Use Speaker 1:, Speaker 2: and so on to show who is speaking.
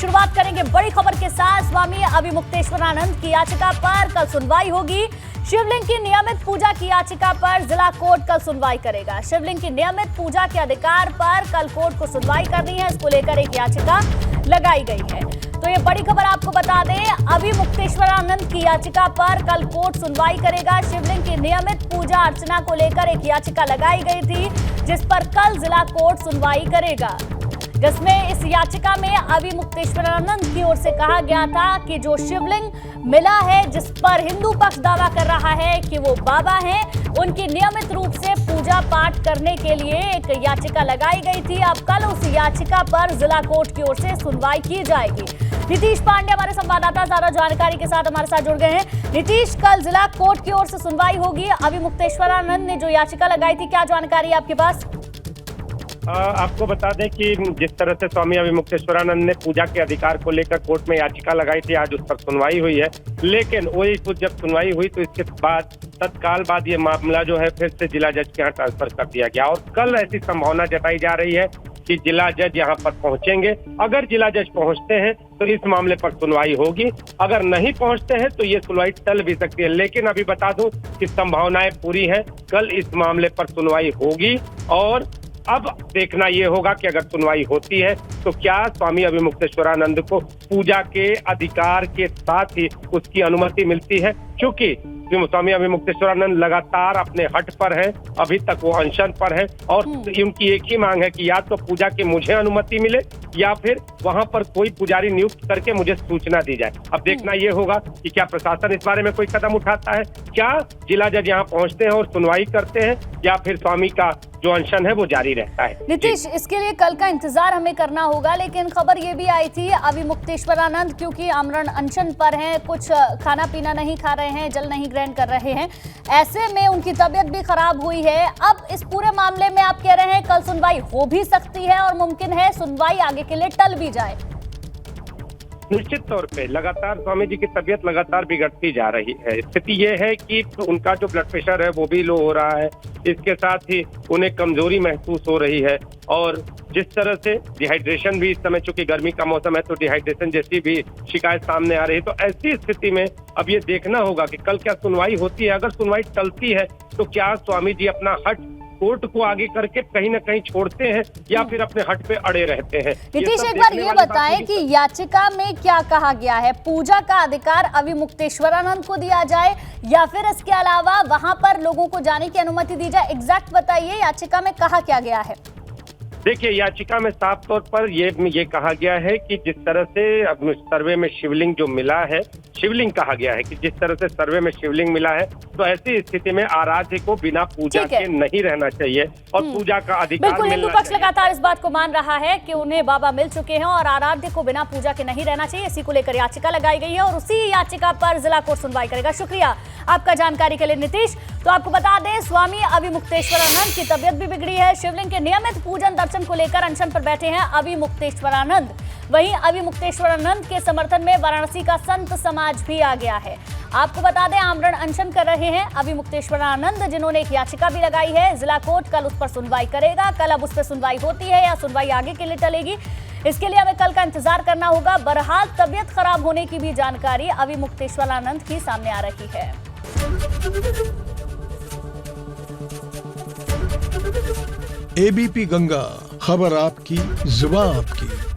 Speaker 1: शुरुआत करेंगे बड़ी खबर के साथ। स्वामी अभिमुक्तेश्वरानंद की याचिका पर कल सुनवाई होगी। शिवलिंग की नियमित पूजा की याचिका पर जिला कोर्ट कल सुनवाई करेगा। शिवलिंग की नियमित पूजा के अधिकार पर कल कोर्ट को सुनवाई करनी है। इसको लेकर एक याचिका लगाई गई है। तो ये बड़ी खबर आपको बता दें, अभिमुक्तेश्वरानंद की याचिका पर कल कोर्ट सुनवाई करेगा। शिवलिंग की नियमित पूजा अर्चना को लेकर एक याचिका लगाई गई थी, जिस पर कल जिला कोर्ट सुनवाई करेगा, जिसमें इस याचिका में अभिमुक्तेश्वरानंद की ओर से कहा गया था कि जो शिवलिंग मिला है, जिस पर हिंदू पक्ष दावा कर रहा है कि वो बाबा हैं, उनकी नियमित रूप से पूजा पाठ करने के लिए एक याचिका लगाई गई थी। अब कल उस याचिका पर जिला कोर्ट की ओर से सुनवाई की जाएगी। नीतीश पांडे हमारे संवाददाता ज्यादा जानकारी के साथ हमारे साथ जुड़ गए हैं। नीतीश, कल जिला कोर्ट की ओर से सुनवाई होगी। अभिमुक्तेश्वरानंद ने जो याचिका लगाई थी, क्या जानकारी है आपके पास?
Speaker 2: आपको बता दें कि जिस तरह से स्वामी अभिमुक्तेश्वरानंद ने पूजा के अधिकार को लेकर कोर्ट में याचिका लगाई थी, आज उस पर सुनवाई हुई है। लेकिन वही कुछ जब सुनवाई हुई तो इसके बाद तत्काल बाद ये मामला जो है फिर से जिला जज के यहाँ ट्रांसफर कर दिया गया और कल ऐसी संभावना जताई जा रही है कि जिला जज यहाँ पर पहुंचेंगे। अगर जिला जज पहुंचते हैं तो इस मामले पर सुनवाई होगी, अगर नहीं पहुंचते हैं तो ये सुनवाई टल भी सकती है। लेकिन अभी बता दूं कि संभावनाएं पूरी हैं, कल इस मामले पर सुनवाई होगी। और अब देखना ये होगा कि अगर सुनवाई होती है तो क्या स्वामी अभिमुक्तेश्वरानंद को पूजा के अधिकार के साथ ही उसकी अनुमति मिलती है, क्योंकि स्वामी अभिमुक्तेश्वरानंद लगातार अपने हट पर हैं, अभी तक वो अनशन पर हैं और उनकी एक ही मांग है कि या तो पूजा की मुझे अनुमति मिले या फिर वहां पर कोई पुजारी नियुक्त करके मुझे सूचना दी जाए। अब देखना ये होगा कि क्या प्रशासन इस बारे में कोई कदम उठाता है, क्या जिला जज यहाँ पहुंचते हैं और सुनवाई करते हैं, या फिर स्वामी का जो अनशन है वो जारी रहता है।
Speaker 1: नीतीश, इसके लिए कल का इंतजार हमें करना होगा। लेकिन खबर ये भी आई थी, अभिमुक्तेश्वरानंद क्योंकि आमरण अनशन पर हैं, कुछ खाना पीना नहीं खा रहे हैं, जल नहीं ग्रहण कर रहे हैं, ऐसे में उनकी तबीयत भी खराब हुई है। अब इस पूरे मामले में आप कह रहे हैं कल सुनवाई हो भी सकती है और मुमकिन है सुनवाई आगे के लिए टल भी जाए।
Speaker 2: निश्चित तौर पे लगातार स्वामी जी की तबीयत लगातार बिगड़ती जा रही है। स्थिति ये है कि उनका जो ब्लड प्रेशर है वो भी लो हो रहा है, इसके साथ ही उन्हें कमजोरी महसूस हो रही है और जिस तरह से डिहाइड्रेशन भी इस समय, चूंकि गर्मी का मौसम है तो डिहाइड्रेशन जैसी भी शिकायत सामने आ रही है। तो ऐसी स्थिति में अब ये देखना होगा कि कल क्या सुनवाई होती है। अगर सुनवाई टलती है तो क्या स्वामी जी अपना हट कोर्ट को आगे करके कहीं न कहीं छोड़ते हैं या फिर अपने हट पे अड़े रहते हैं।
Speaker 1: नीतीश, एक बार ये बताएं कि याचिका में क्या कहा गया है? पूजा का अधिकार अभिमुक्तेश्वरानंद को दिया जाए या फिर इसके अलावा वहां पर लोगों को जाने की अनुमति दी जाए? एग्जैक्ट बताइए, याचिका में कहा क्या गया है?
Speaker 2: देखिए, याचिका में साफ तौर पर ये कहा गया है कि जिस तरह से सर्वे में शिवलिंग जो मिला है, शिवलिंग कहा गया है कि जिस तरह से सर्वे में शिवलिंग मिला है तो ऐसी स्थिति में आराध्य को बिना पूजा के नहीं रहना चाहिए और पूजा का अधिकार
Speaker 1: बिल्कुल। हिंदू पक्ष लगातार इस बात को मान रहा है कि उन्हें बाबा मिल चुके हैं और आराध्य को बिना पूजा के नहीं रहना चाहिए। इसी को लेकर याचिका लगाई गई है और उसी याचिका पर जिला कोर्ट सुनवाई करेगा। शुक्रिया आपका जानकारी के लिए नीतीश। तो आपको बता दें, स्वामी अभिमुक्तेश्वरानंद की तबीयत भी बिगड़ी है। शिवलिंग के नियमित पूजन दर्शन को लेकर अनशन पर बैठे हैं अभिमुक्तेश्वरानंद। वहीं अभिमुक्तेश्वरानंद के समर्थन में वाराणसी का संत समाज भी आ गया है। आपको बता दें, आमरण अनशन कर रहे हैं अभिमुक्तेश्वरानंद, जिन्होंने एक याचिका भी लगाई है। जिला कोर्ट कल उस पर सुनवाई करेगा। कल अब उस पर सुनवाई होती है या सुनवाई आगे के लिए टलेगी, इसके लिए हमें कल का इंतजार करना होगा। बहरहाल तबीयत खराब होने की भी जानकारी अभिमुक्तेश्वरानंद की सामने आ रही है।
Speaker 3: एबीपी गंगा, खबर आपकी, जुबान आपकी।